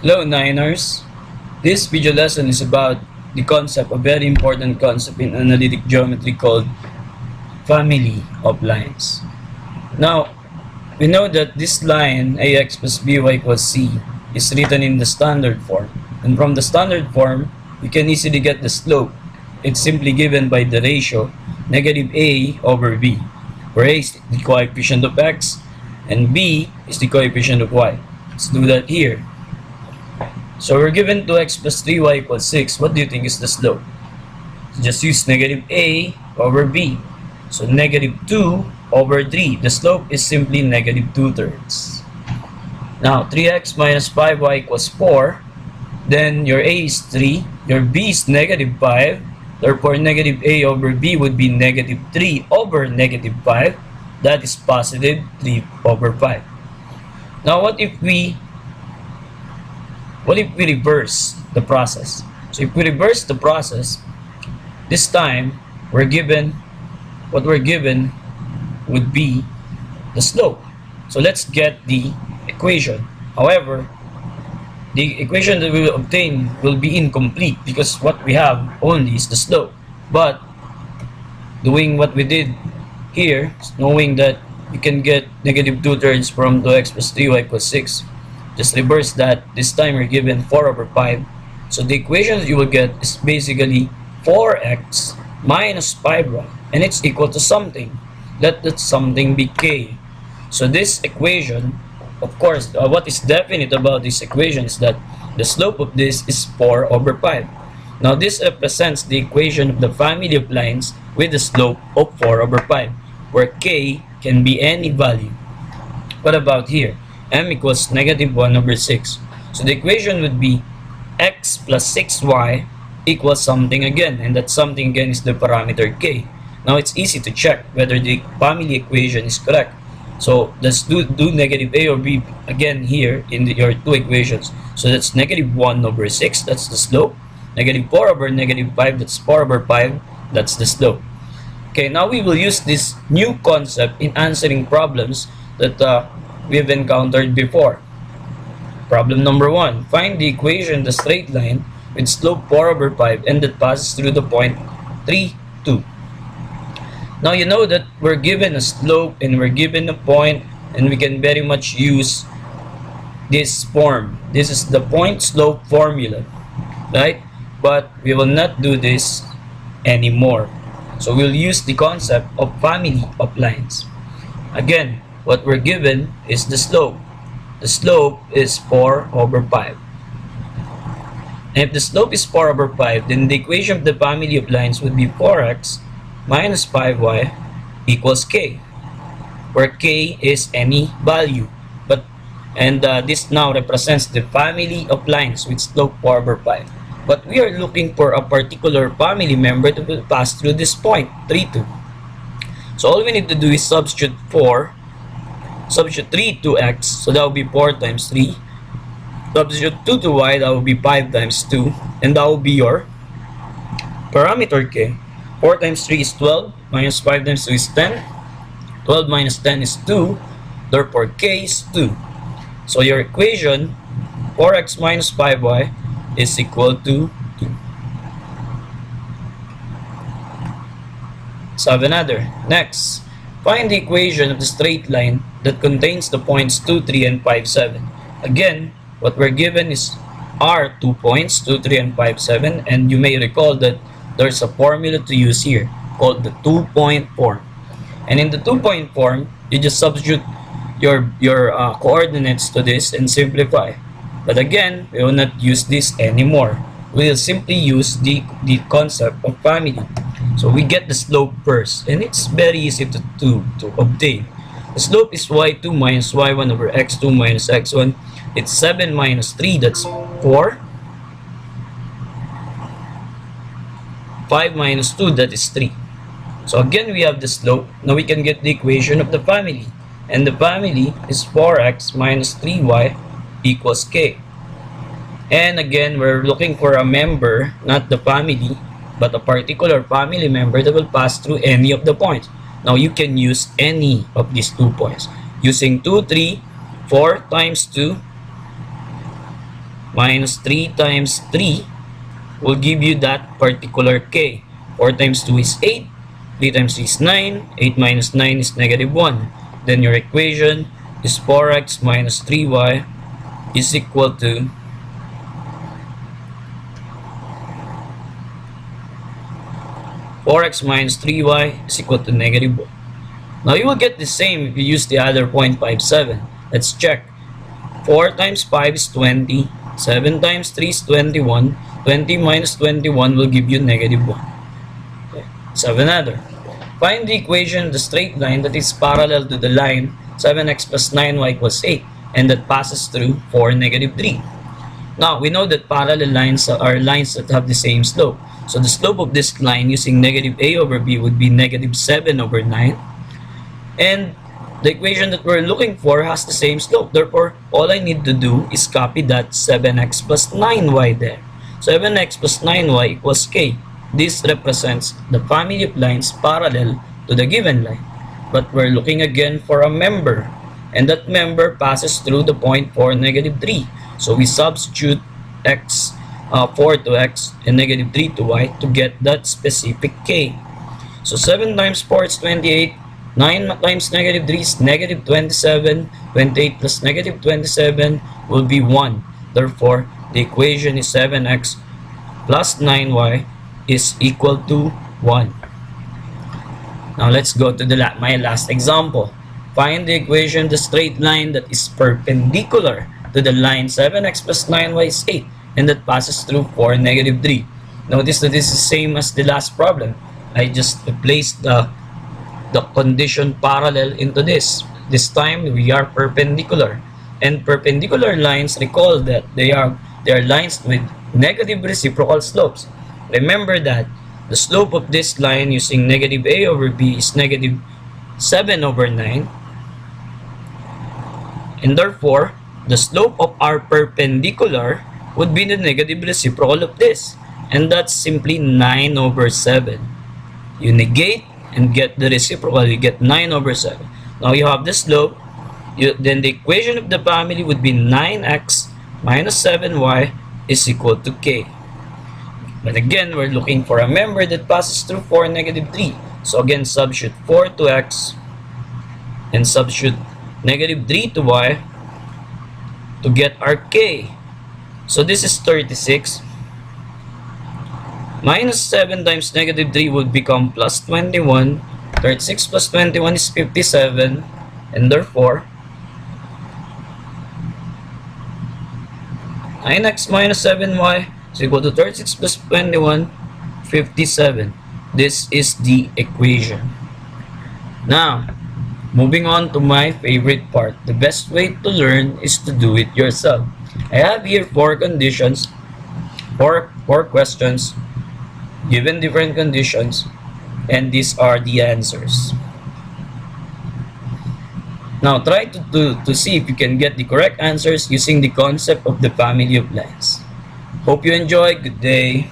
Hello Niners! This video lesson is about the concept, a very important concept in analytic geometry called family of lines. Now, we know that this line ax plus by equals c is written in the standard form. And from the standard form, you can easily get the slope. It's simply given by the ratio negative a over b, where a is the coefficient of x and b is the coefficient of y. Let's do that here. So we're given 2x plus 3y equals 6. What do you think is the slope? So just use negative a over b. So negative 2 over 3. The slope is simply negative 2/3. Now 3x minus 5y equals 4. Then your a is 3. Your b is negative 5. Therefore negative a over b would be negative 3 over negative 5. That is positive 3 over 5. Now what if we reverse the process? So if we reverse the process, this time we're given would be the slope. So let's get the equation. However, the equation that we will obtain will be incomplete because what we have only is the slope. But doing what we did here, knowing that you can get negative 2/3 from 2x plus 3y equals 6, just reverse that. This time we're given 4 over 5. So the equation that you will get is basically 4x minus 5y, and it's equal to something. Let that something be k. So this equation, of course, what is definite about this equation is that the slope of this is 4 over 5. Now this represents the equation of the family of lines with the slope of 4 over 5, where k can be any value. What about here? M equals negative 1 over 6. So the equation would be x plus 6y equals something again, and that something again is the parameter k. Now it's easy to check whether the family equation is correct. So let's do negative a or b again here in your two equations. So that's negative 1 over 6, that's the slope. Negative 4 over negative 5, that's 4 over 5, that's the slope. Okay, now we will use this new concept in answering problems that we have encountered before. Problem number 1. Find the equation of the straight line with slope 4 over 5 and that passes through the point 3, 2. Now you know that we're given a slope and we're given a point, and we can very much use this form. This is the point slope formula, right? But we will not do this anymore. So we'll use the concept of family of lines. Again, what we're given is the slope. The slope is 4 over 5. And if the slope is 4 over 5, then the equation of the family of lines would be 4x minus 5y equals k, where k is any value. This now represents the family of lines with slope 4 over 5. But we are looking for a particular family member that will pass through this point, 3, 2. So all we need to do is substitute 3 to x, so that will be 4 times 3. Substitute 2 to y, that will be 5 times 2, and that will be your parameter k. 4 times 3 is 12, minus 5 times 2 is 10. 12 minus 10 is 2, therefore k is 2. So your equation, 4x minus 5y, is equal to 2. Let's have another. Next, find the equation of the straight line that contains the points 2, 3, and 5, 7. Again, what we're given is our 2 points, 2, 3, and 5, 7. And you may recall that there's a formula to use here called the 2-point form. And in the 2-point form, you just substitute your coordinates to this and simplify. But again, we will not use this anymore. We will simply use the concept of family. So we get the slope first, and it's very easy to obtain. The slope is y2 minus y1 over x2 minus x1. It's 7 minus 3, that's 4. 5 minus 2, that is 3. So again, we have the slope. Now we can get the equation of the family. And the family is 4x minus 3y equals k. And again, we're looking for a member, not the family, but a particular family member that will pass through any of the points. Now you can use any of these 2 points. Using 2, 3, 4 times 2 minus 3 times 3 will give you that particular k. 4 times 2 is 8, 3 times 3 is 9, 8 minus 9 is negative 1. Then your equation is 4x minus 3y is equal to 4x minus 3y is equal to negative 1. Now you will get the same if you use the other 0.57. Let's check. 4 times 5 is 20. 7 times 3 is 21. 20 minus 21 will give you negative 1. Okay. Let's have another. Find the equation of the straight line that is parallel to the line 7x plus 9y equals 8 and that passes through 4, negative 3. Now, we know that parallel lines are lines that have the same slope. So the slope of this line using negative a over b would be negative 7 over 9. And the equation that we're looking for has the same slope. Therefore, all I need to do is copy that 7x plus 9y there. 7x plus 9y equals k. This represents the family of lines parallel to the given line. But we're looking again for a member. And that member passes through the point 4, negative 3. So we substitute x 4 to x and negative 3 to y to get that specific k. So 7 times 4 is 28. 9 times negative 3 is negative 27. 28 plus negative 27 will be 1. Therefore, the equation is 7x plus 9y is equal to 1. Now let's go to my last example. Find the equation of the straight line that is perpendicular to the line 7x plus 9y is 8 and that passes through 4, negative 3. Notice that this is the same as the last problem. I just placed the condition parallel into this. This time we are perpendicular. And perpendicular lines, recall that they are lines with negative reciprocal slopes. Remember that the slope of this line using negative a over b is negative 7 over 9. And therefore, the slope of our perpendicular would be the negative reciprocal of this. And that's simply 9 over 7. You negate and get the reciprocal, you get 9 over 7. Now you have the slope. Then the equation of the family would be 9x minus 7y is equal to k. But again, we're looking for a member that passes through 4, negative 3. So again, substitute 4 to x and substitute negative 3 to y to get our k. So this is 36. Minus 7 times negative 3 would become plus 21. 36 plus 21 is 57. And therefore, 9x minus 7y is equal to 36 plus 21, 57. This is the equation. Now, moving on to my favorite part. The best way to learn is to do it yourself. I have here 4 conditions, 4 questions, given different conditions, and these are the answers. Now, try to see if you can get the correct answers using the concept of the family of lines. Hope you enjoy. Good day.